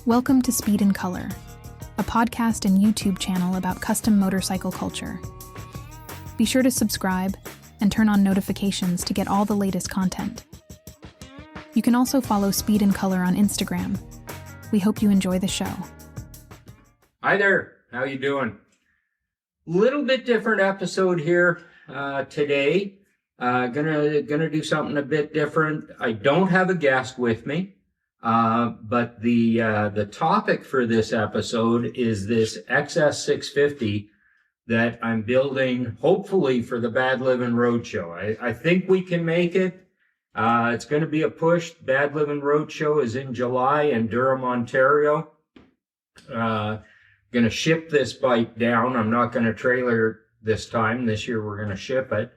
Welcome to Speed in Color, a podcast and YouTube channel about custom motorcycle culture. Be sure to subscribe and turn on notifications to get all the latest content. You can also follow Speed in Color on Instagram. We hope you enjoy the show. Hi there, how you doing? Little bit different episode here today. Gonna do something a bit different. I don't have a guest with me. But the topic for this episode is this XS650 that I'm building, hopefully for the Bad Livin Roadshow. I think we can make it. It's going to be a push. Bad Livin Roadshow is in July in Durham, Ontario. Going to ship this bike down. I'm not going to trailer this time. This year we're going to ship it.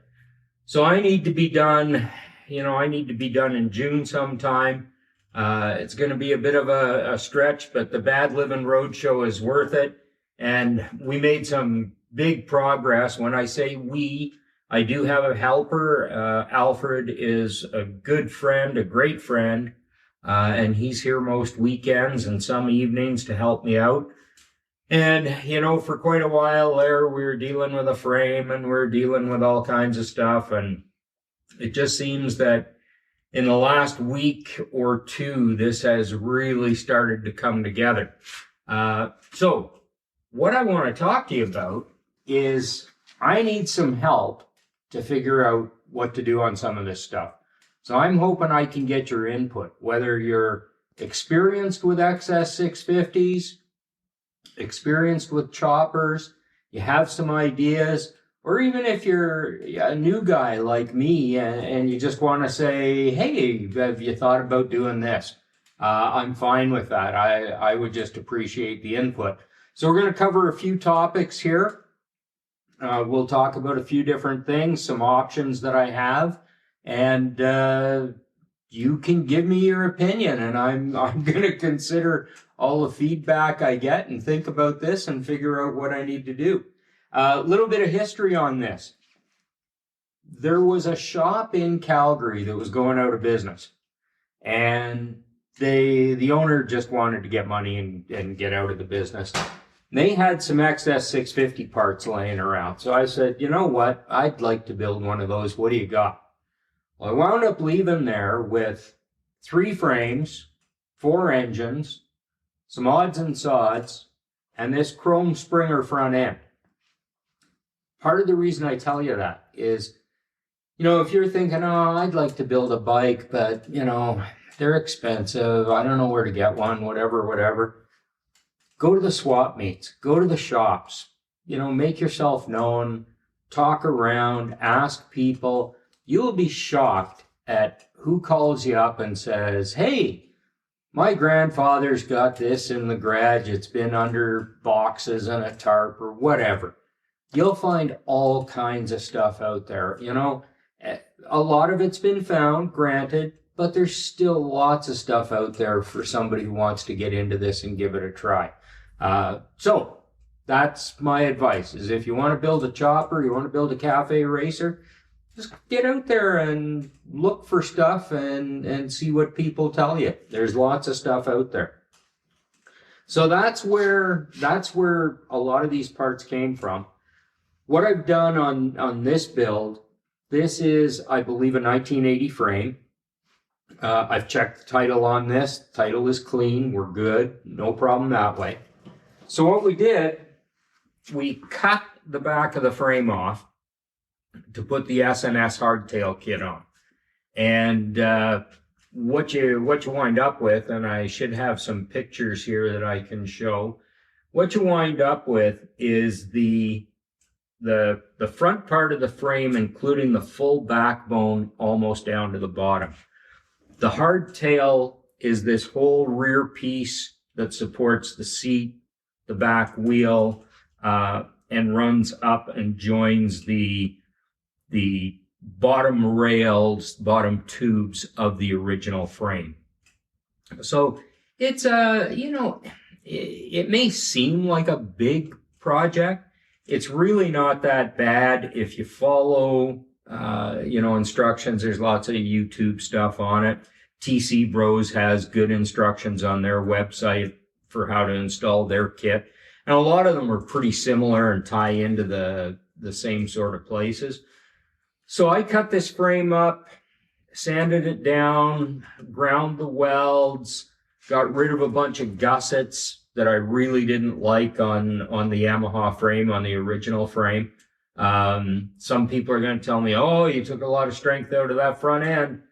So I need to be done, in June sometime. It's going to be a bit of a stretch, but the Bad Livin Roadshow is worth it. And we made some big progress. When I say we, I do have a helper. Alfred is a good friend, a great friend. And he's here most weekends and some evenings to help me out. And, for quite a while there, we were dealing with a frame and we're dealing with all kinds of stuff. And it just seems that in the last week or two, this has really started to come together. So what I want to talk to you about is I need some help to figure out what to do on some of this stuff. So I'm hoping I can get your input, whether you're experienced with XS650s, experienced with choppers, you have some ideas, or even if you're a new guy like me and you just want to say, hey, have you thought about doing this? I'm fine with that. I would just appreciate the input. So we're going to cover a few topics here. We'll talk about a few different things, some options that I have, and you can give me your opinion, and I'm going to consider all the feedback I get and think about this and figure out what I need to do. A little bit of history on this. There was a shop in Calgary that was going out of business, and the owner just wanted to get money and get out of the business. They had some XS650 parts laying around, so I said, you know what, I'd like to build one of those. What do you got? Well, I wound up leaving there with 3 frames, 4 engines, some odds and sods, and this chrome Springer front end. Part of the reason I tell you that is, if you're thinking, oh, I'd like to build a bike, but, they're expensive, I don't know where to get one, whatever. Go to the swap meets, go to the shops, make yourself known, talk around, ask people. You will be shocked at who calls you up and says, hey, my grandfather's got this in the garage, it's been under boxes and a tarp or whatever. You'll find all kinds of stuff out there. A lot of it's been found, granted, but there's still lots of stuff out there for somebody who wants to get into this and give it a try. So that's my advice, is if you want to build a chopper, you want to build a cafe racer, just get out there and look for stuff and see what people tell you. There's lots of stuff out there. So that's where a lot of these parts came from. What I've done on this build, this is, I believe, a 1980 frame. I've checked the title on this. The title is clean. We're good. No problem that way. So what we did, we cut the back of the frame off to put the SNS hardtail kit on. And what you wind up with, and I should have some pictures here that I can show, what you wind up with is the front part of the frame, including the full backbone almost down to the bottom. The hardtail is this whole rear piece that supports the seat, the back wheel, and runs up and joins the bottom rails, bottom tubes of the original frame. So it's it may seem like a big project. It's really not that bad if you follow, instructions. There's lots of YouTube stuff on it. TC Bros has good instructions on their website for how to install their kit. And a lot of them are pretty similar and tie into the same sort of places. So I cut this frame up, sanded it down, ground the welds, got rid of a bunch of gussets that I really didn't like on the Yamaha frame, on the original frame. Some people are going to tell me, oh, you took a lot of strength out of that front end.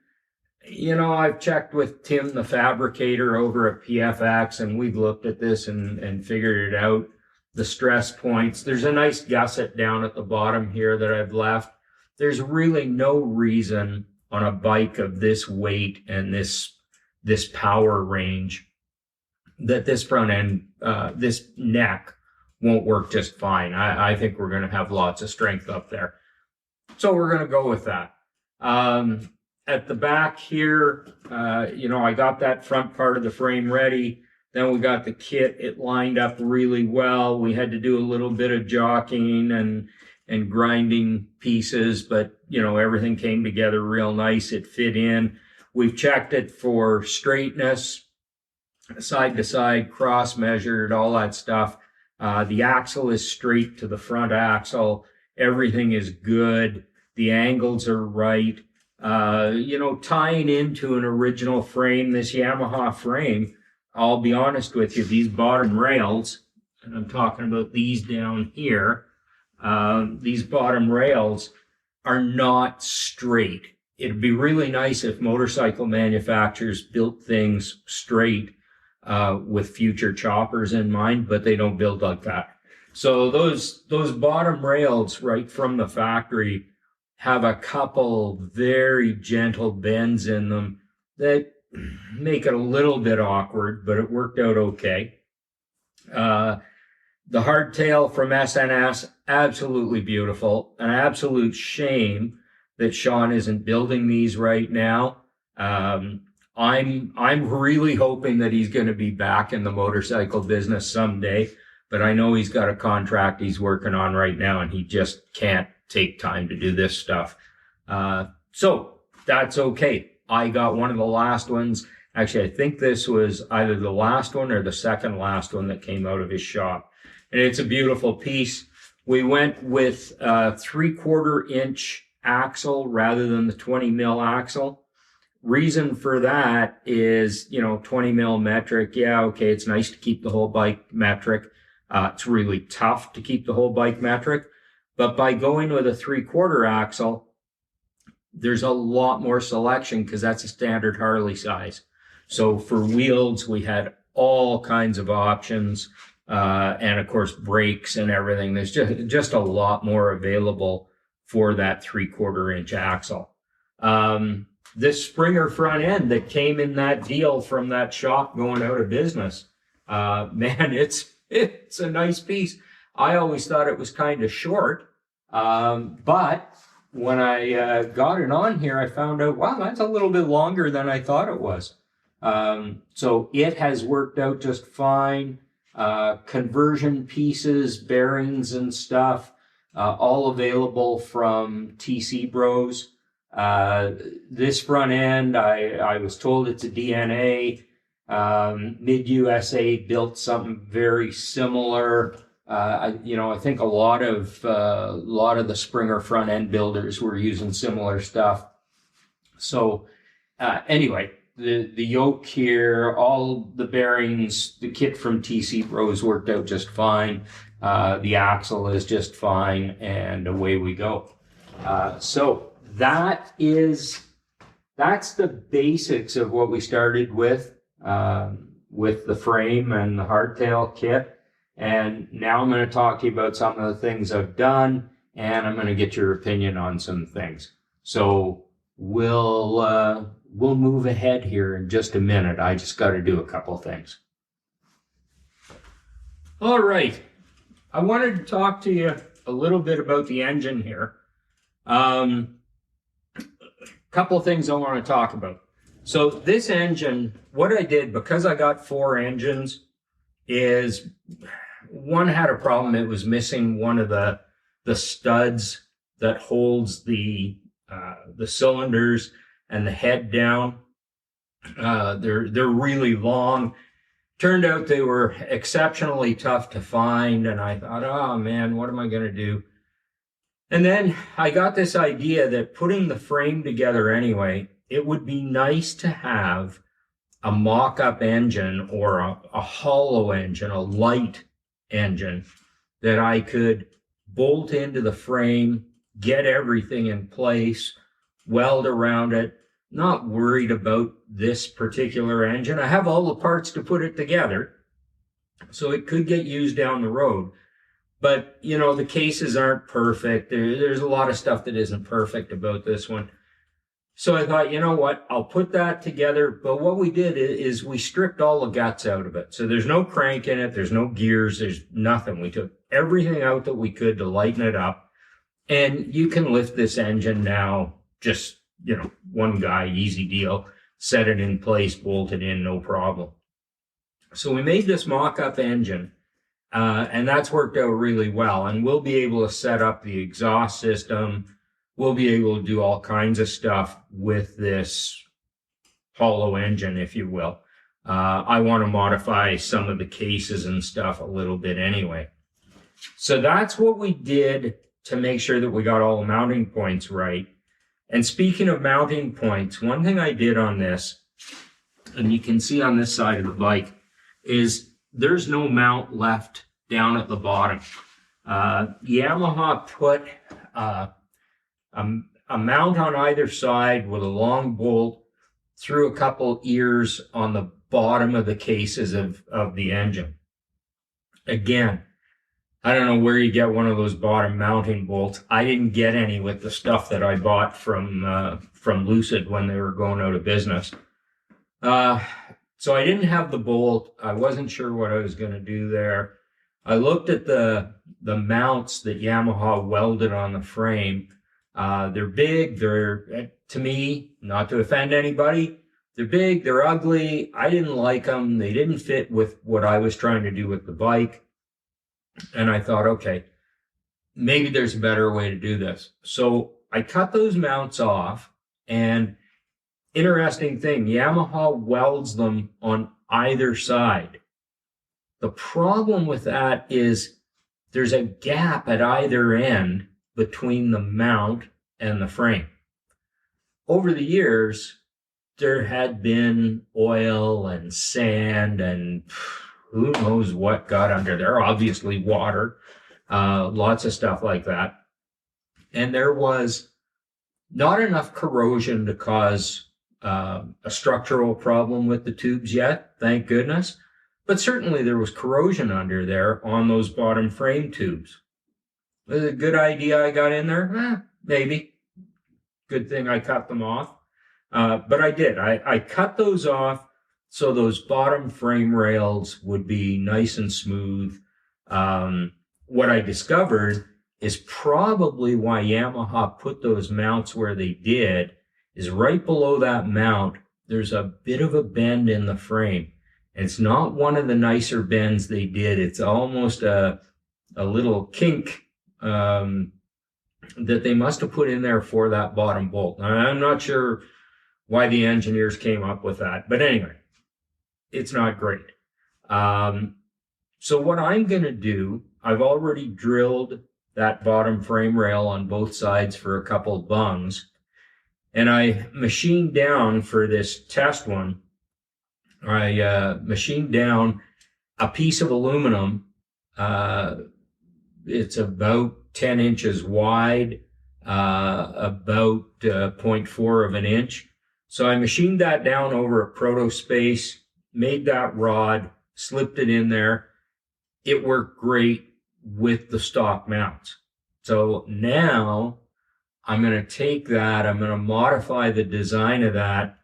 You know, I've checked with Tim, the fabricator over at PFX, and we've looked at this and figured it out. The stress points. There's a nice gusset down at the bottom here that I've left. There's really no reason on a bike of this weight and this power range that this front end, this neck won't work just fine. I think we're going to have lots of strength up there. So we're going to go with that. At the back here, you know, I got that front part of the frame ready. Then we got the kit. It lined up really well. We had to do a little bit of jockeying and grinding pieces, but, you know, everything came together real nice. It fit in. We've checked it for straightness, side to side, cross measured, all that stuff. The axle is straight to the front axle. Everything is good. The angles are right. You know, tying into an original frame, this Yamaha frame, I'll be honest with you, these bottom rails, and I'm talking about these down here, these bottom rails are not straight. It'd be really nice if motorcycle manufacturers built things straight with future choppers in mind, but they don't build like that. So those bottom rails right from the factory have a couple very gentle bends in them that make it a little bit awkward, but it worked out okay. The hardtail from SNS, absolutely beautiful. An absolute shame that Sean isn't building these right now. I'm really hoping that he's going to be back in the motorcycle business someday, but I know he's got a contract he's working on right now, and he just can't take time to do this stuff. So that's okay. I got one of the last ones. Actually, I think this was either the last one or the second last one that came out of his shop. And it's a beautiful piece. We went with a 3/4 inch axle rather than the 20 mil axle. Reason for that is, you know, 20 mil metric. Yeah, okay, it's nice to keep the whole bike metric. It's really tough to keep the whole bike metric. But by going with a 3/4 axle, there's a lot more selection because that's a standard Harley size. So for wheels, we had all kinds of options, and of course brakes and everything. There's just a lot more available for that 3/4 inch axle. This Springer front end that came in that deal from that shop going out of business, man, it's a nice piece. I always thought it was kind of short, but when I got it on here, I found out, wow, that's a little bit longer than I thought it was. So it has worked out just fine. Conversion pieces, bearings and stuff, all available from TC Bros. This front end, I was told it's a DNA. Mid-USA built something very similar. I think a lot of the Springer front end builders were using similar stuff. So, anyway, the yoke here, all the bearings, the kit from TC Bros worked out just fine. The axle is just fine, and away we go. So that's the basics of what we started with the frame and the hardtail kit. And now I'm going to talk to you about some of the things I've done, and I'm going to get your opinion on some things. So we'll move ahead here in just a minute. I just got to do a couple things. All right. I wanted to talk to you a little bit about the engine here. Couple things I want to talk about. So this engine, what I did, because I got 4 engines, is one had a problem. It was missing one of the studs that holds the cylinders and the head down. They're really long, Turned out they were exceptionally tough to find, and I thought, oh man, what am I going to do? And then I got this idea that putting the frame together anyway, it would be nice to have a mock-up engine or a hollow engine, a light engine that I could bolt into the frame, get everything in place, weld around it, not worried about this particular engine. I have all the parts to put it together, so it could get used down the road. But, you know, the cases aren't perfect. There's a lot of stuff that isn't perfect about this one. So I thought, you know what, I'll put that together. But what we did is we stripped all the guts out of it. So there's no crank in it. There's no gears. There's nothing. We took everything out that we could to lighten it up. And you can lift this engine now, just, you know, one guy, easy deal, set it in place, bolt it in, no problem. So we made this mock-up engine, and that's worked out really well. And we'll be able to set up the exhaust system. We'll be able to do all kinds of stuff with this hollow engine, if you will. I want to modify some of the cases and stuff a little bit anyway. So that's what we did to make sure that we got all the mounting points right. And speaking of mounting points, one thing I did on this, and you can see on this side of the bike, is there's no mount left down at the bottom. Yamaha put a mount on either side with a long bolt through a couple ears on the bottom of the cases of the engine. Again, I don't know where you get one of those bottom mounting bolts. I didn't get any with the stuff that I bought from Lucid when they were going out of business. So I didn't have the bolt. I wasn't sure what I was going to do there. I looked at the mounts that Yamaha welded on the frame. They're big. They're, to me, not to offend anybody, they're big. They're ugly. I didn't like them. They didn't fit with what I was trying to do with the bike. And I thought, okay, maybe there's a better way to do this. So I cut those mounts off, and interesting thing, Yamaha welds them on either side. The problem with that is there's a gap at either end between the mount and the frame. Over the years, there had been oil and sand and who knows what got under there. Obviously water, lots of stuff like that. And there was not enough corrosion to cause a structural problem with the tubes yet, thank goodness. But certainly there was corrosion under there on those bottom frame tubes. Was it a good idea I got in there? Maybe. Good thing I cut them off. But I did. I cut those off so those bottom frame rails would be nice and smooth. What I discovered is probably why Yamaha put those mounts where they did is right below that mount, there's a bit of a bend in the frame. And it's not one of the nicer bends they did. It's almost a little kink that they must have put in there for that bottom bolt. I'm not sure why the engineers came up with that. But anyway, it's not great. So what I'm going to do, I've already drilled that bottom frame rail on both sides for a couple of bungs. And I machined down for this test one, I machined down a piece of aluminum. It's about 10 inches wide, about 0.4 of an inch. So I machined that down over a proto space, made that rod, slipped it in there. It worked great with the stock mounts. So now I'm going to take that, I'm going to modify the design of that,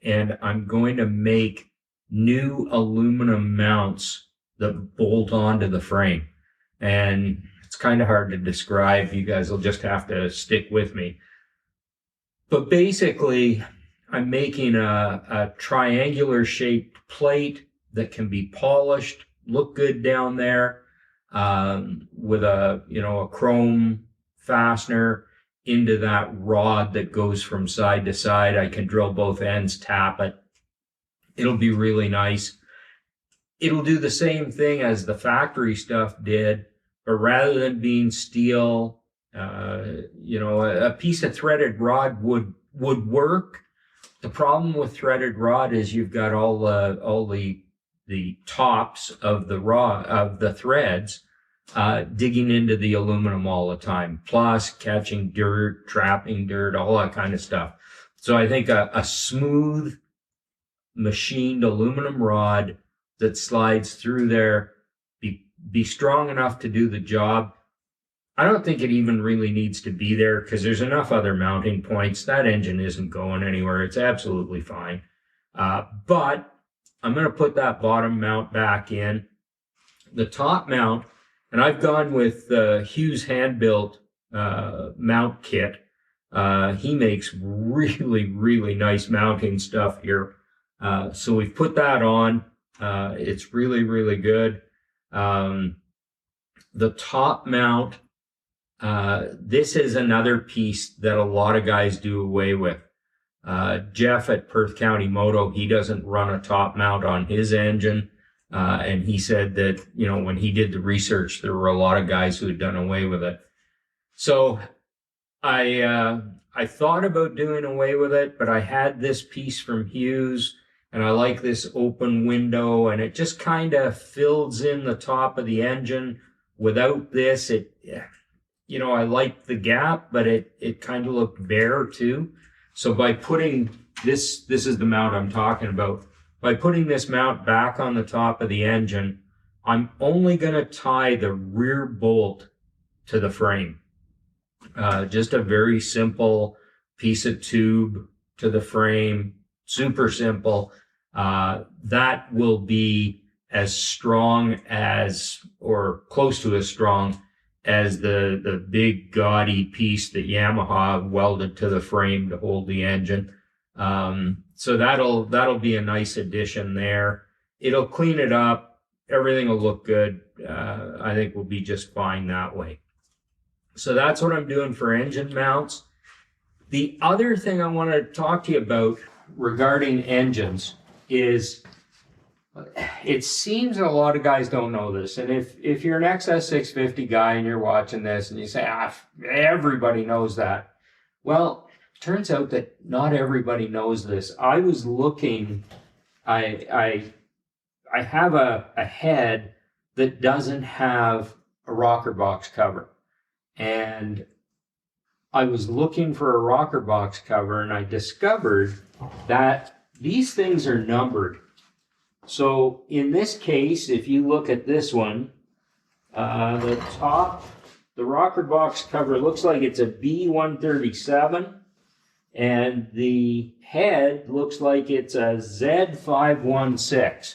and I'm going to make new aluminum mounts that bolt onto the frame. And it's kind of hard to describe. You guys will just have to stick with me. But basically, I'm making a triangular shaped plate that can be polished, look good down there, with a chrome fastener into that rod that goes from side to side. I can drill both ends, tap it. It'll be really nice. it'll do the same thing as the factory stuff did, but rather than being steel, a piece of threaded rod would work. The problem with threaded rod is you've got all the tops of the threads digging into the aluminum all the time, plus catching dirt, trapping dirt, all that kind of stuff. So I think a smooth machined aluminum rod that slides through there, be strong enough to do the job. I don't think it even really needs to be there because there's enough other mounting points. That engine isn't going anywhere. It's absolutely fine. But I'm going to put that bottom mount back in. The top mount, and I've gone with Hughes hand-built mount kit. He makes really, really nice mounting stuff here. So we've put that on. It's really, really good. The top mount, this is another piece that a lot of guys do away with. Jeff at Perth County Moto, he doesn't run a top mount on his engine. And he said that, when he did the research, there were a lot of guys who had done away with it. So I thought about doing away with it, but I had this piece from Hughes, and I like this open window, and it just kind of fills in the top of the engine. Without this, I like the gap, but it kind of looked bare too. So by putting this is the mount I'm talking about. By putting this mount back on the top of the engine, I'm only going to tie the rear bolt to the frame. Just a very simple piece of tube to the frame, super simple. That will be as strong as, or close to as strong as the big gaudy piece that Yamaha welded to the frame to hold the engine. So that'll be a nice addition there. It'll clean it up. Everything will look good. I think we'll be just fine that way. So that's what I'm doing for engine mounts. The other thing I want to talk to you about regarding engines is, it seems that a lot of guys don't know this. And if you're an XS650 guy and you're watching this and you say, everybody knows that. Well, it turns out that not everybody knows this. I was looking, I have a head that doesn't have a rocker box cover. And I was looking for a rocker box cover, and I discovered that these things are numbered. So in this case, if you look at this one, the rocker box cover looks like it's a B137, and the head looks like it's a Z516.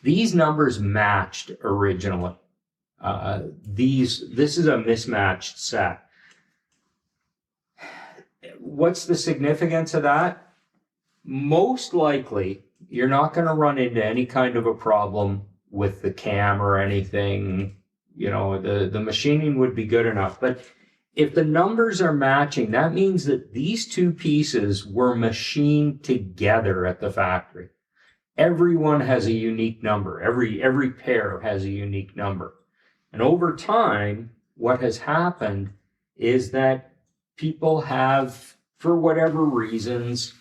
These numbers matched originally. This is a mismatched set. What's the significance of that? Most likely, you're not going to run into any kind of a problem with the cam or anything. The machining would be good enough. But if the numbers are matching, that means that these two pieces were machined together at the factory. Everyone has a unique number. Every pair has a unique number. And over time, what has happened is that people have, for whatever reasons,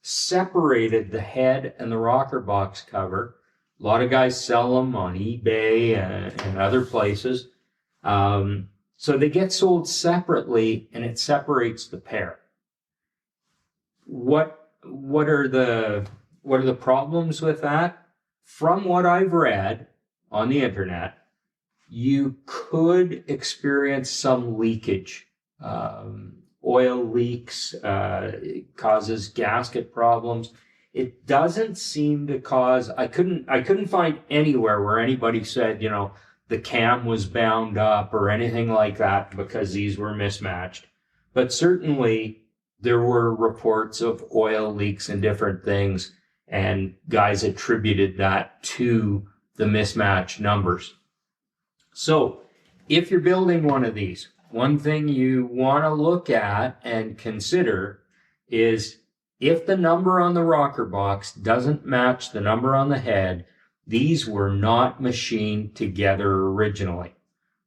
separated the head and the rocker box cover. A lot of guys sell them on eBay and other places. So they get sold separately, and it separates the pair. What are the problems with that? From what I've read on the internet, you could experience some leakage. Oil leaks, it causes gasket problems. It doesn't seem to cause, I couldn't find anywhere where anybody said, the cam was bound up or anything like that because these were mismatched. But certainly there were reports of oil leaks and different things, and guys attributed that to the mismatched numbers. So if you're building one of these, one thing you want to look at and consider is If the number on the rocker box doesn't match the number on the head, these were not machined together originally.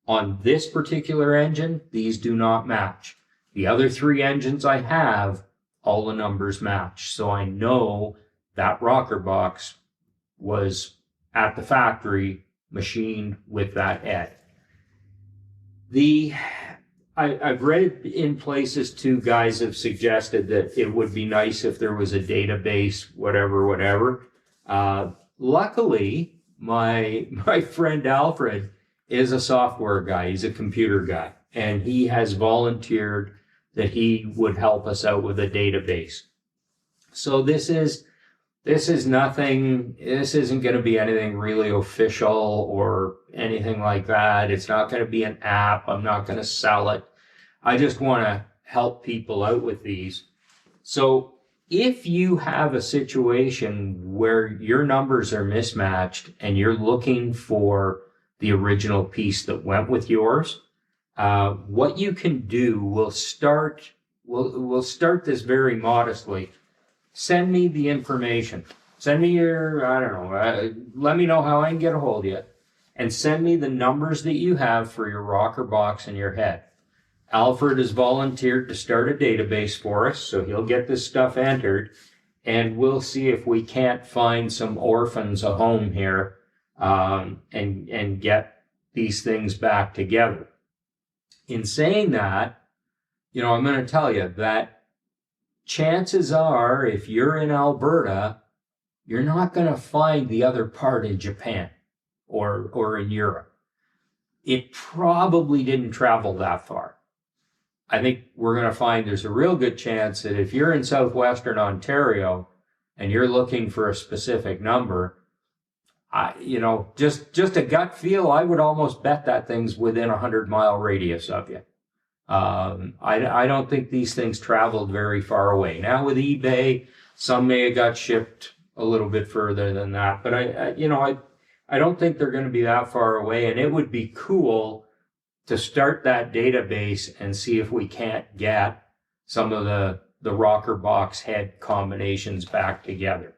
On this particular engine, these do not match. The other 3 engines I have, all the numbers match. So I know that rocker box was at the factory machined with that head. I've read in places too, guys have suggested that it would be nice if there was a database, whatever. Luckily, my friend Alfred is a software guy. He's a computer guy, and he has volunteered that he would help us out with a database. So this isn't going to be anything really official or anything like that. It's not going to be an app. I'm not going to sell it. I just want to help people out with these. So if you have a situation where your numbers are mismatched and you're looking for the original piece that went with yours, what you can do, we'll start this very modestly. Send me the information. Send me your, I don't know, let me know how I can get a hold of you. And send me the numbers that you have for your rocker box and your head. Alfred has volunteered to start a database for us, so he'll get this stuff entered, and we'll see if we can't find some orphans a home here, and get these things back together. In saying that, I'm going to tell you that chances are, if you're in Alberta, you're not going to find the other part in Japan or in Europe. It probably didn't travel that far. I think we're going to find there's a real good chance that if you're in southwestern Ontario and you're looking for a specific number, just a gut feel, I would almost bet that thing's within a 100-mile radius of you. I don't think these things traveled very far away. Now with eBay, some may have got shipped a little bit further than that, but I don't think they're going to be that far away, and it would be cool to start that database and see if we can't get some of the rocker box head combinations back together.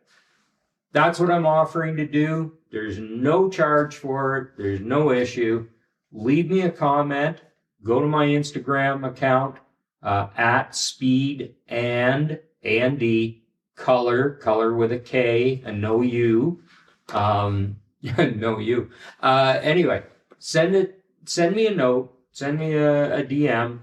That's what I'm offering to do. There's no charge for it. There's no issue. Leave me a comment. Go to my Instagram account, at speed and A&D color with a K and no U. No U. Anyway, send me a note, send me a DM,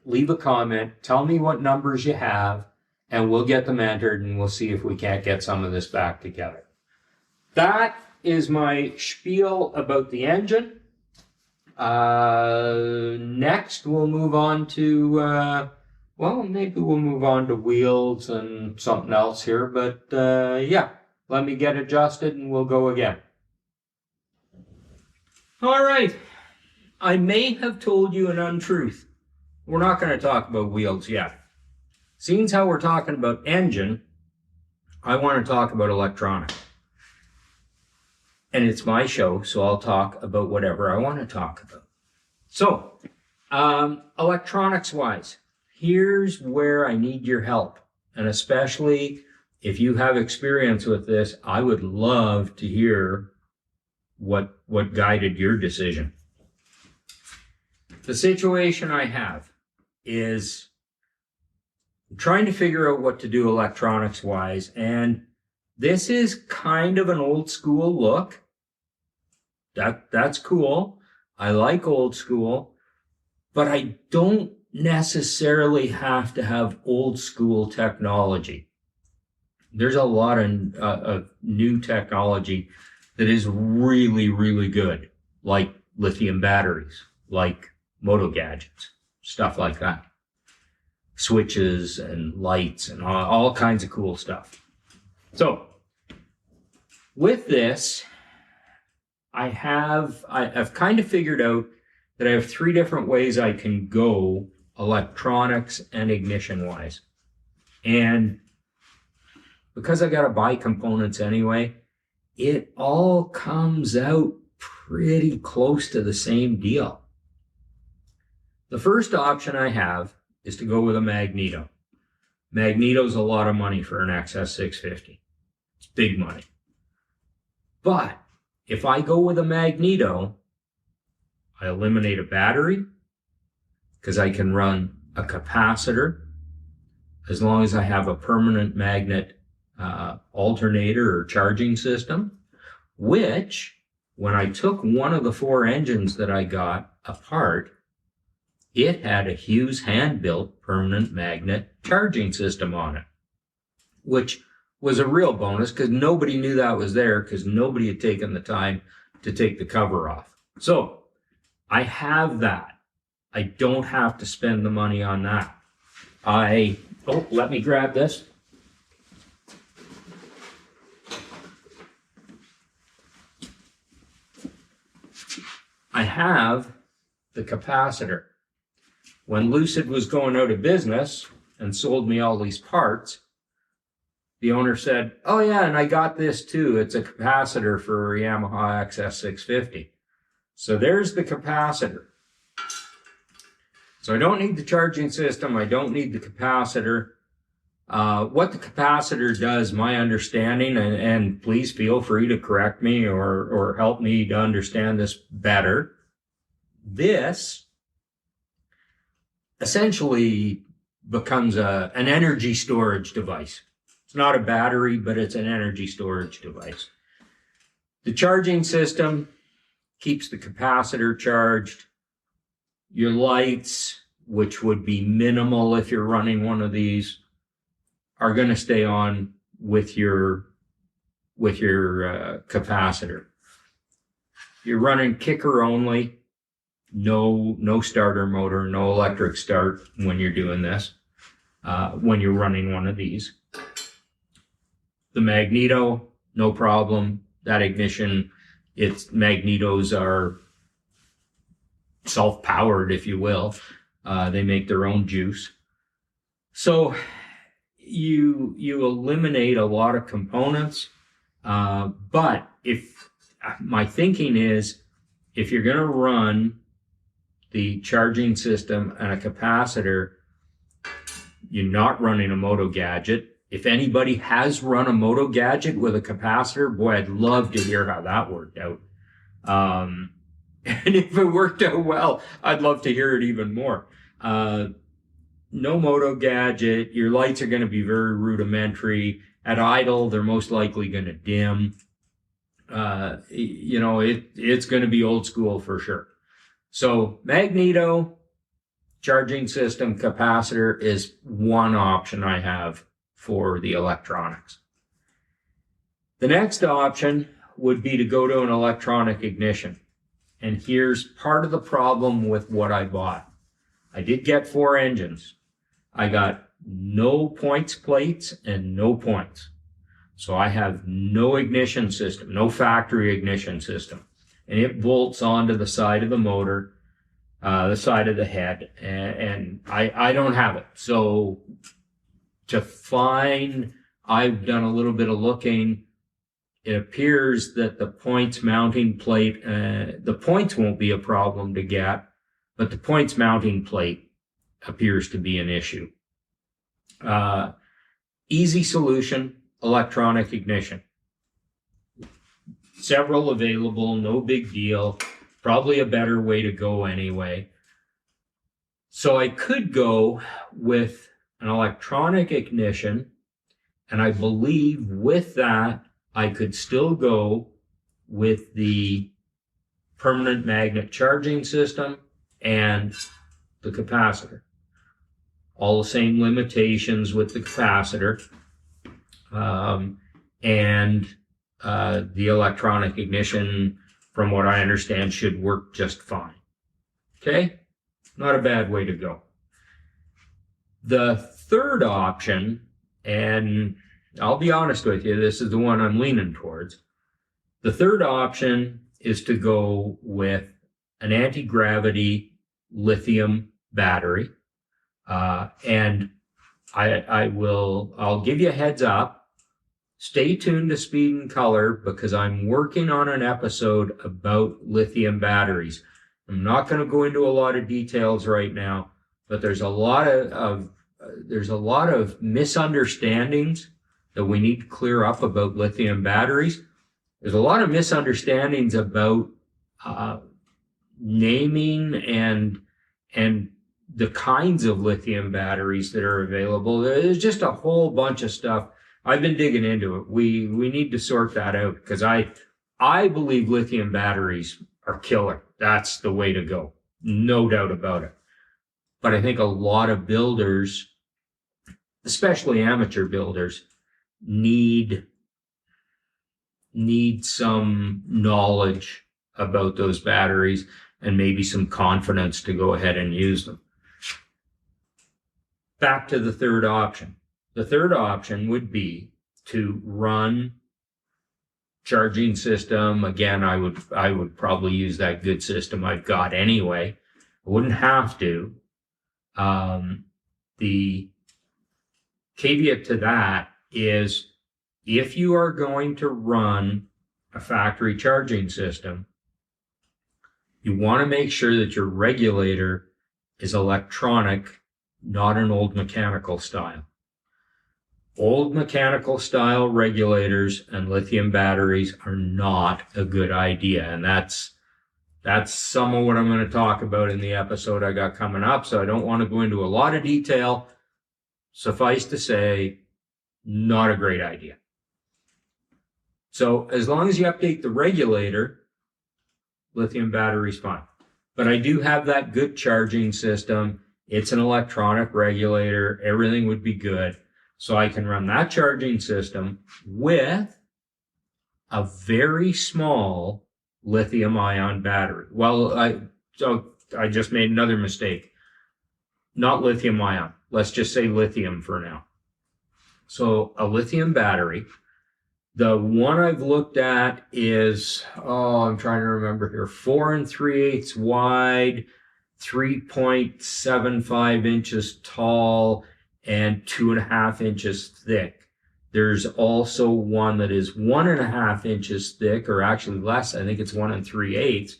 leave a comment, tell me what numbers you have, and we'll get them entered, and we'll see if we can't get some of this back together. That is my spiel about the engine. Next, we'll move on to, maybe we'll move on to wheels and something else here, but yeah, let me get adjusted and we'll go again. All right. I may have told you an untruth. We're not going to talk about wheels yet. Seeing how we're talking about engine, I want to talk about electronics. And it's my show, so I'll talk about whatever I want to talk about. So, electronics-wise, here's where I need your help. And especially if you have experience with this, I would love to hear what guided your decision. The situation I have is trying to figure out what to do electronics-wise, and this is kind of an old school look. That's cool. I like old school, but I don't necessarily have to have old school technology. There's a lot of new technology that is really, really good, like lithium batteries, like moto gadgets, stuff like that. Switches and lights and all kinds of cool stuff. So with this, I've kind of figured out that I have 3 different ways I can go electronics and ignition wise. And because I got to buy components anyway, it all comes out pretty close to the same deal. The first option I have is to go with a magneto. Magneto's a lot of money for an XS650. It's big money. But if I go with a magneto, I eliminate a battery because I can run a capacitor as long as I have a permanent magnet alternator or charging system, which when I took one of the 4 engines that I got apart, it had a Hughes hand-built permanent magnet charging system on it, which was a real bonus because nobody knew that was there because nobody had taken the time to take the cover off. So I have that. I don't have to spend the money on that. Let me grab this. I have the capacitor. When Lucid was going out of business and sold me all these parts, the owner said, oh yeah, and I got this too. It's a capacitor for Yamaha XS650. So there's the capacitor. So I don't need the charging system. I don't need the capacitor. What the capacitor does, my understanding, and please feel free to correct me or help me to understand this better. This essentially becomes an energy storage device. It's not a battery, but it's an energy storage device. The charging system keeps the capacitor charged. Your lights, which would be minimal if you're running one of these, are going to stay on with your capacitor. You're running kicker only, no starter motor, no electric start when you're doing this, when you're running one of these. The magneto, no problem. That ignition, magnetos are self-powered, if you will. They make their own juice. So you eliminate a lot of components. But if my thinking is, if you're going to run the charging system and a capacitor, you're not running a Moto Gadget. If anybody has run a Moto Gadget with a capacitor, boy, I'd love to hear how that worked out. And if it worked out well, I'd love to hear it even more. No Moto Gadget. Your lights are going to be very rudimentary. At idle, they're most likely going to dim. It's going to be old school for sure. So magneto, charging system, capacitor is one option I have for the electronics. The next option would be to go to an electronic ignition. And here's part of the problem with what I bought. I did get 4 engines. I got no points plates and no points. So I have no ignition system, no factory ignition system. And it bolts onto the side of the motor, the side of the head, and I don't have it. So I've done a little bit of looking. It appears that the points mounting plate, the points won't be a problem to get, but the points mounting plate appears to be an issue. Easy solution, electronic ignition. Several available, no big deal. Probably a better way to go anyway. So I could go with an electronic ignition, and I believe with that, I could still go with the permanent magnet charging system and the capacitor. All the same limitations with the capacitor, and the electronic ignition, from what I understand, should work just fine. Okay? Not a bad way to go. The third option, and I'll be honest with you, this is the one I'm leaning towards. The third option is to go with an anti-gravity lithium battery. And I'll give you a heads up. Stay tuned to Speed and Color because I'm working on an episode about lithium batteries. I'm not going to go into a lot of details right now, but there's a lot of there's a lot of misunderstandings that we need to clear up about lithium batteries. There's a lot of misunderstandings about naming and the kinds of lithium batteries that are available. There's just a whole bunch of stuff. I've been digging into it. We need to sort that out, because I believe lithium batteries are killer. That's the way to go. No doubt about it. But I think a lot of builders, especially amateur builders, need some knowledge about those batteries and maybe some confidence to go ahead and use them. Back to the third option. The third option would be to run charging system. Again, I would probably use that good system I've got anyway. I wouldn't have to. The caveat to that is, if you are going to run a factory charging system, you want to make sure that your regulator is electronic, not an old mechanical style. Old mechanical style regulators and lithium batteries are not a good idea. And that's some of what I'm going to talk about in the episode I got coming up. So I don't want to go into a lot of detail. Suffice to say, not a great idea. So as long as you update the regulator, lithium battery's fine. But I do have that good charging system. It's an electronic regulator. Everything would be good. So I can run that charging system with a very small lithium ion battery. Well, I just made another mistake. Not lithium ion. Let's just say lithium for now. So a lithium battery. The one I've looked at is, I'm trying to remember here, 4 3/8 wide, 3.75 inches tall, and 2.5 inches thick. There's also one that is 1.5 inches thick, or actually less. I think it's 1 3/8.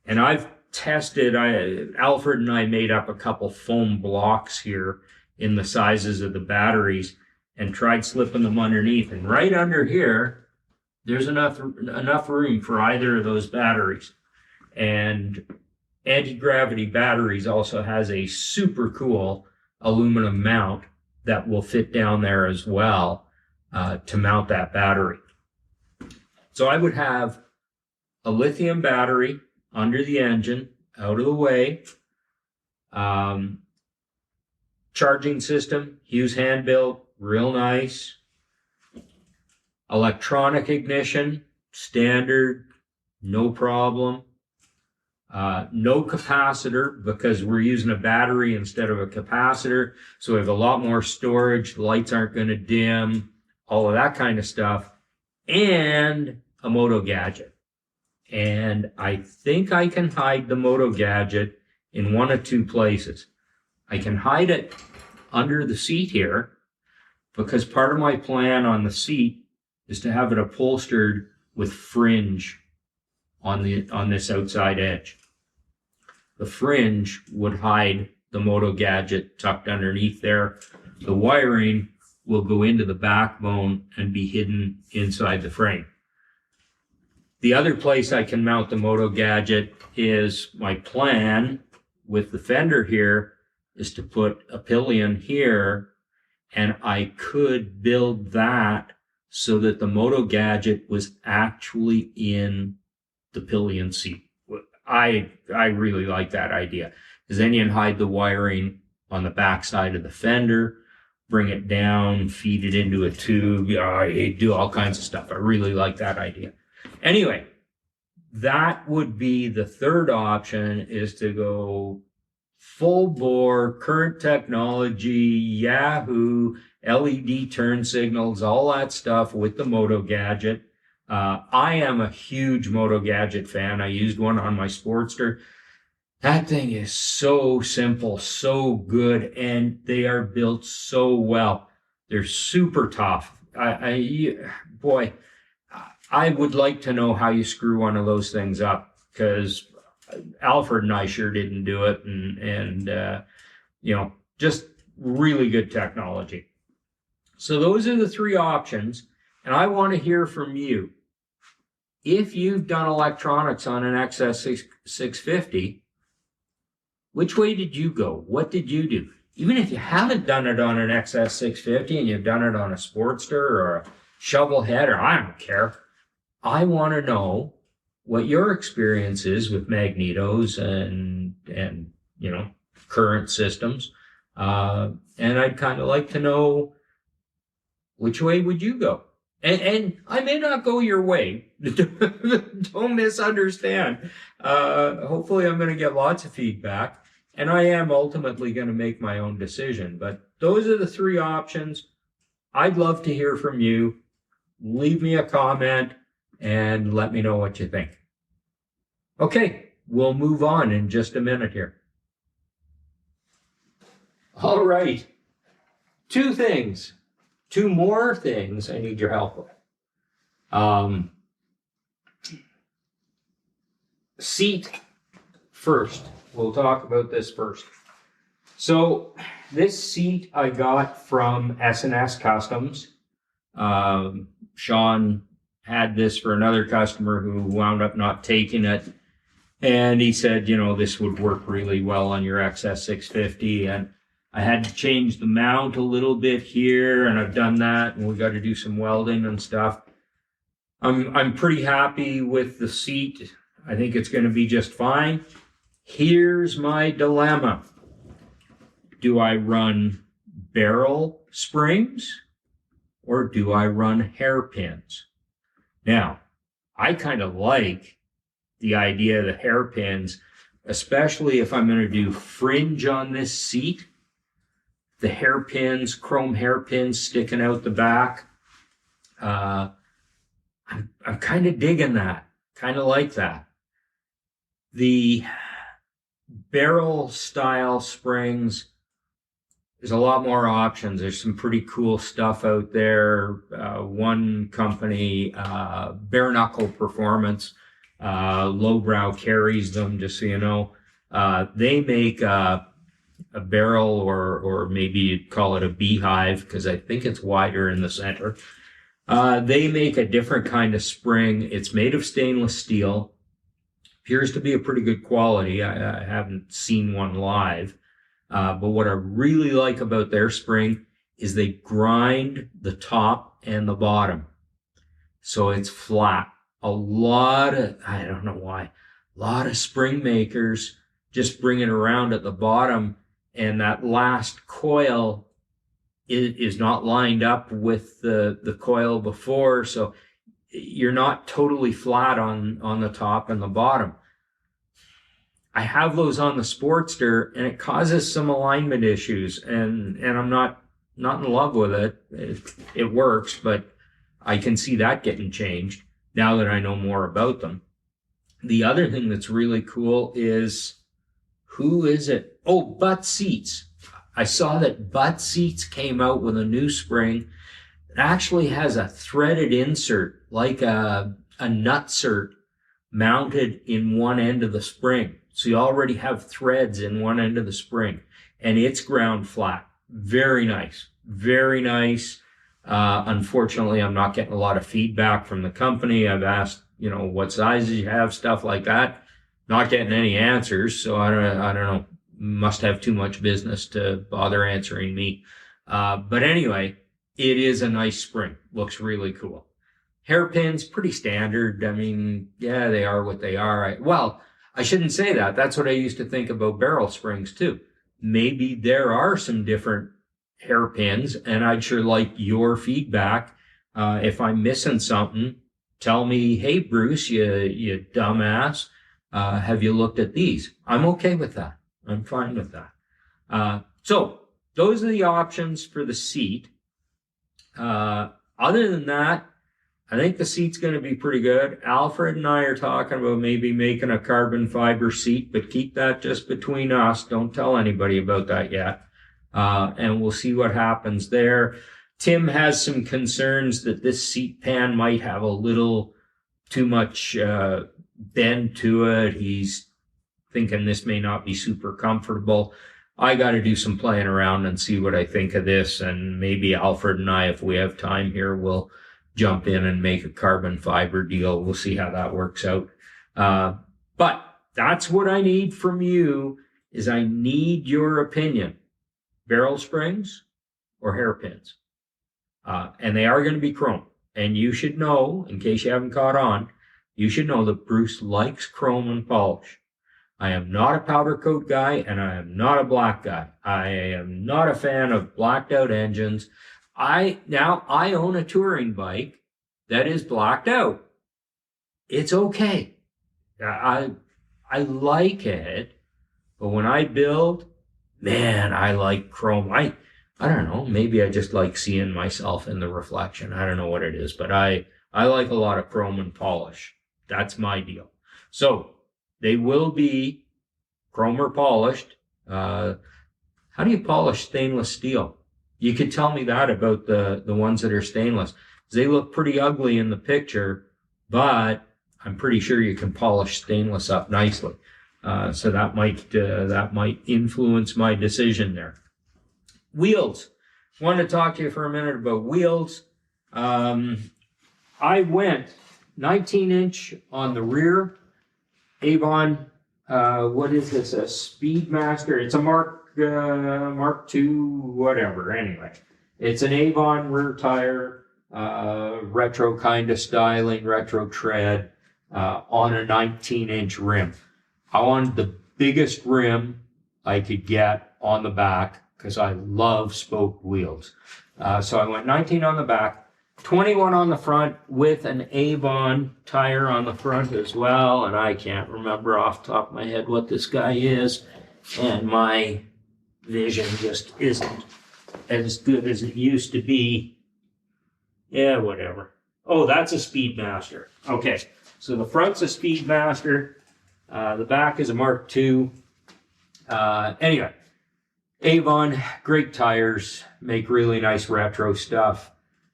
And I've tested, Alfred and I made up a couple foam blocks here in the sizes of the batteries and tried slipping them underneath. And right under here, there's enough room for either of those batteries. And Anti-Gravity Batteries also has a super cool aluminum mount that will fit down there as well to mount that battery. So I would have a lithium battery under the engine, out of the way. Charging system, Hughes hand built, real nice. Electronic ignition, standard, no problem. No capacitor, because we're using a battery instead of a capacitor. So we have a lot more storage. Lights aren't going to dim, all of that kind of stuff. And a Moto Gadget. And I think I can hide the Moto Gadget in one of two places. I can hide it under the seat here, because part of my plan on the seat is to have it upholstered with fringe on this outside edge. The fringe would hide the Moto Gadget tucked underneath there. The wiring will go into the backbone and be hidden inside the frame. The other place I can mount the Moto Gadget is, my plan with the fender here is to put a pillion here, and I could build that so that the Moto Gadget was actually in the pillion seat. I really like that idea, because then you can hide the wiring on the back side of the fender, bring it down, feed it into a tube, do all kinds of stuff. I really like that idea. Anyway, that would be the third option, is to go full bore, current technology, Yahoo, LED turn signals, all that stuff with the Moto Gadget. I am a huge Moto Gadget fan. I used one on my Sportster. That thing is so simple, so good, and they are built so well. They're super tough. Boy, I would like to know how you screw one of those things up, because Alfred and I sure didn't do it. And just really good technology. So those are the three options, and I want to hear from you. If you've done electronics on an XS650, which way did you go? What did you do? Even if you haven't done it on an XS650 and you've done it on a Sportster or a shovel head, or I don't care, I want to know what your experience is with magnetos and current systems. And I'd kind of like to know, which way would you go? And I may not go your way. Don't misunderstand. Hopefully I'm going to get lots of feedback, and I am ultimately going to make my own decision. But those are the three options. I'd love to hear from you. Leave me a comment and let me know what you think. Okay, we'll move on in just a minute here. All right. Two more things I need your help with. Seat first. We'll talk about this first. So this seat I got from S&S Customs. Sean had this for another customer who wound up not taking it. And he said, this would work really well on your XS650. And I had to change the mount a little bit here, and I've done that, and we got to do some welding and stuff. I'm pretty happy with the seat. I think it's going to be just fine. Here's my dilemma. Do I run barrel springs or do I run hairpins? Now, I kind of like the idea of the hairpins, especially if I'm going to do fringe on this seat. The hairpins, chrome hairpins sticking out the back. I'm kind of digging that. Kind of like that. The barrel style springs, there's a lot more options. There's some pretty cool stuff out there. One company, Bare Knuckle Performance, lowbrow carries them, just so you know. They make a barrel, or maybe you'd call it a beehive, because I think it's wider in the center. They make a different kind of spring. It's made of stainless steel. Appears to be a pretty good quality. I haven't seen one live. But what I really like about their spring is they grind the top and the bottom, so it's flat. I don't know why, a lot of spring makers just bring it around at the bottom, and that last coil is not lined up with the coil before, so you're not totally flat on the top and the bottom. I have those on the Sportster, and it causes some alignment issues, and I'm not in love with it. It works, but I can see that getting changed now that I know more about them. The other thing that's really cool is, who is it? Oh, Butt Seats. I saw that Butt Seats came out with a new spring. It actually has a threaded insert, like a nutsert, mounted in one end of the spring. So you already have threads in one end of the spring, and it's ground flat. Very nice. Very nice. Unfortunately, I'm not getting a lot of feedback from the company. I've asked, what sizes you have, stuff like that. Not getting any answers. So I don't know. Must have too much business to bother answering me. But anyway, it is a nice spring. Looks really cool. Hairpins, pretty standard. I mean, yeah, they are what they are. Well, I shouldn't say that. That's what I used to think about barrel springs too. Maybe there are some different hairpins, and I'd sure like your feedback. If I'm missing something, tell me, hey, Bruce, you dumbass, have you looked at these? I'm okay with that. I'm fine with that. So those are the options for the seat. Other than that, I think the seat's going to be pretty good. Alfred and I are talking about maybe making a carbon fiber seat, but keep that just between us. Don't tell anybody about that yet. And we'll see what happens there. Tim has some concerns that this seat pan might have a little too much bend to it. He's thinking this may not be super comfortable. I got to do some playing around and see what I think of this. And maybe Alfred and I, if we have time here, will jump in and make a carbon fiber deal. We'll see how that works out. But that's what I need from you, is I need your opinion. Barrel springs or hairpins. And they are going to be chrome. And you should know, in case you haven't caught on, you should know that Bruce likes chrome and polish. I am not a powder coat guy, and I am not a black guy. I am not a fan of blacked out engines. I own a touring bike that is blacked out. It's okay. I like it, but when I build, man, I like chrome. I don't know, maybe I just like seeing myself in the reflection. I don't know what it is, but I like a lot of chrome and polish. That's my deal. So they will be chrome or polished. How do you polish stainless steel? You could tell me that about the ones that are stainless. They look pretty ugly in the picture, but I'm pretty sure you can polish stainless up nicely. So that might influence my decision there. Wheels. I wanted to talk to you for a minute about wheels. I went 19-inch on the rear. Avon, what is this? A Speedmaster. It's a Mark II, whatever. Anyway, it's an Avon rear tire, retro kind of styling, retro tread, on a 19-inch rim. I wanted the biggest rim I could get on the back because I love spoked wheels. So I went 19 on the back, 21 on the front with an Avon tire on the front as well. And I can't remember off the top of my head what this guy is. And my vision just isn't as good as it used to be. Yeah, whatever. Oh, that's a Speedmaster. Okay, so the front's a Speedmaster. The back is a Mark II. Anyway, Avon, great tires, make really nice retro stuff.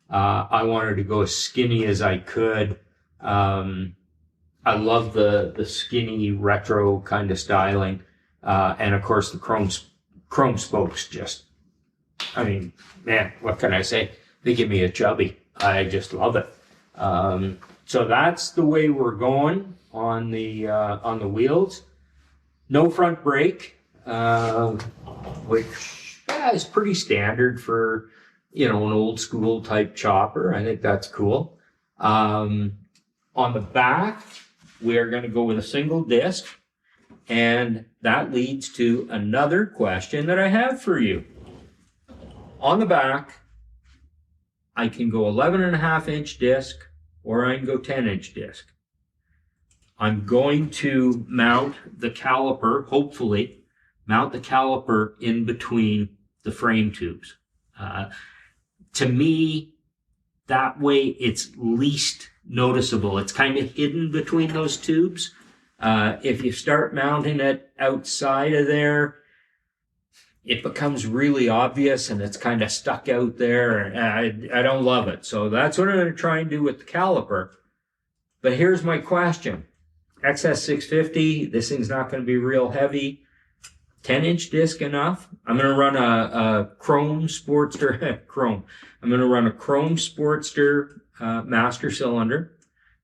I wanted to go as skinny as I could. I love the skinny retro kind of styling. And of course the chrome spokes just, I mean, man, what can I say? They give me a chubby. I just love it. So that's the way we're going on the wheels. No front brake, which is pretty standard for, an old school type chopper. I think that's cool. On the back, we're going to go with a single disc. And that leads to another question that I have for you. On the back, I can go 11.5-inch disc or I can go 10-inch disc. I'm going to mount the caliper, hopefully, mount the caliper in between the frame tubes. To me, that way it's least noticeable. It's kind of hidden between those tubes. If you start mounting it outside of there, it becomes really obvious and it's kind of stuck out there. I don't love it. So that's what I'm going to try and do with the caliper. But here's my question. XS650, this thing's not going to be real heavy. 10-inch disc enough? I'm going to run a Chrome Sportster, I'm going to run a Chrome Sportster master cylinder.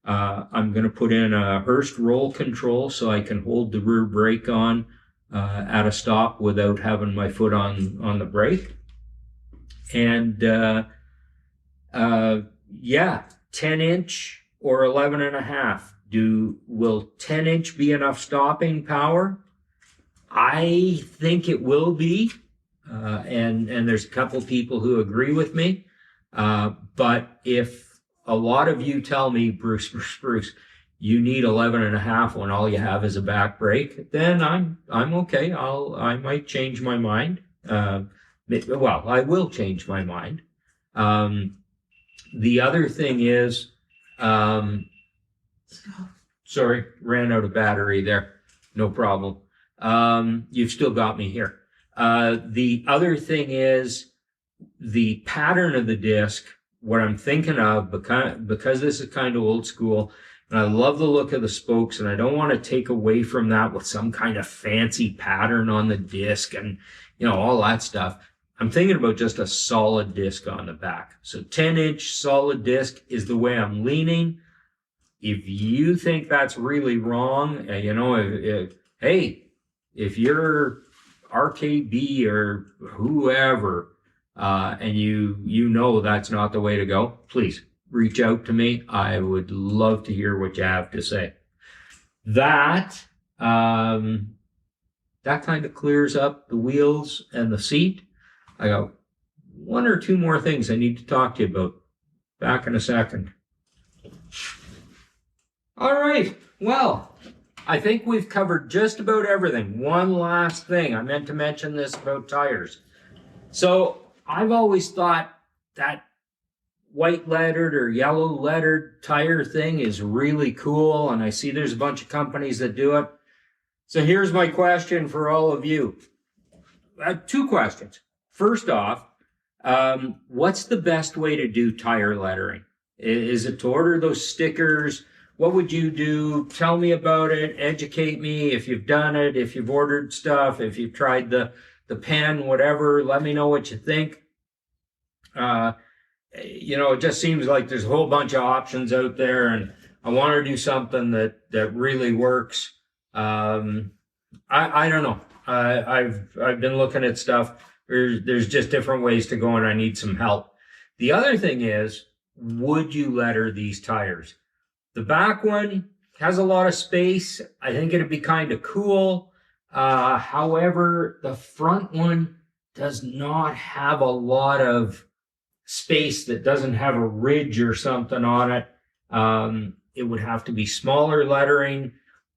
I'm going to put in a Hurst roll control so I can hold the rear brake on at a stop without having my foot on the brake. And 10-inch or 11.5. Will 10-inch be enough stopping power? I think it will be, and there's a couple people who agree with me. But if a lot of you tell me, Bruce, you need 11.5 when all you have is a back brake, then I'm okay. I might change my mind. I will change my mind. The other thing is, sorry, ran out of battery there. No problem. You've still got me here. The other thing is the pattern of the disc. What I'm thinking of, because this is kind of old school, and I love the look of the spokes, and I don't want to take away from that with some kind of fancy pattern on the disc and, all that stuff. I'm thinking about just a solid disc on the back. So 10-inch solid disc is the way I'm leaning. If you think that's really wrong, if you're RKB or whoever, and you know that's not the way to go, please reach out to me. I would love to hear what you have to say. That kind of clears up the wheels and the seat. I got one or two more things I need to talk to you about. Back in a second. All right. Well, I think we've covered just about everything. One last thing. I meant to mention this about tires. So I've always thought that white lettered or yellow lettered tire thing is really cool, and I see there's a bunch of companies that do it. So here's my question for all of you. Two questions. First off, what's the best way to do tire lettering? Is it to order those stickers? What would you do? Tell me about it. Educate me if you've done it, if you've ordered stuff, if you've tried the pen, whatever. Let me know what you think. It just seems like there's a whole bunch of options out there, and I want to do something that really works. I don't know. I've been looking at stuff. There's just different ways to go, and I need some help. The other thing is, would you letter these tires? The back one has a lot of space. I think it'd be kind of cool. However, the front one does not have a lot of space that doesn't have a ridge or something on it. It would have to be smaller lettering.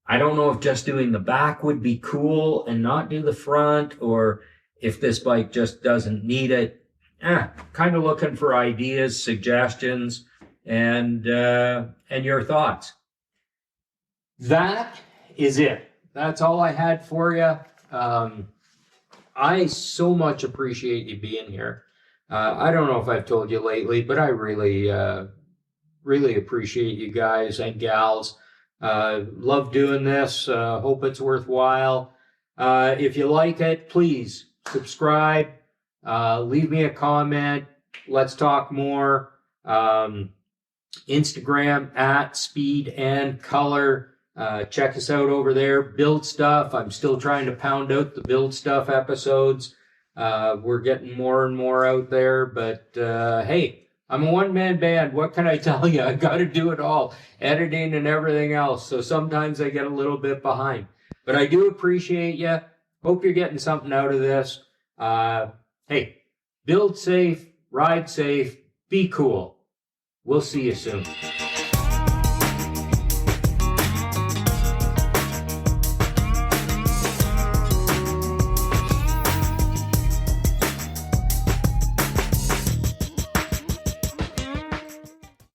I don't know if just doing the back would be cool and not do the front, or if this bike just doesn't need it. Kind of looking for ideas, suggestions, and your thoughts. That is it. That's all I had for you. I so much appreciate you being here. I don't know if I've told you lately, but I really appreciate you guys and gals. Love doing this. Hope it's worthwhile. If you like it, please subscribe. Leave me a comment. Let's talk more. Instagram at Speed and Color. Check us out over there. Build stuff. I'm still trying to pound out the build stuff episodes. We're getting more and more out there, but hey, I'm a one-man band. What can I tell you? I got to do it all, editing and everything else. So sometimes I get a little bit behind, but I do appreciate you. Hope you're getting something out of this. Hey, build safe, ride safe, be cool. We'll see you soon.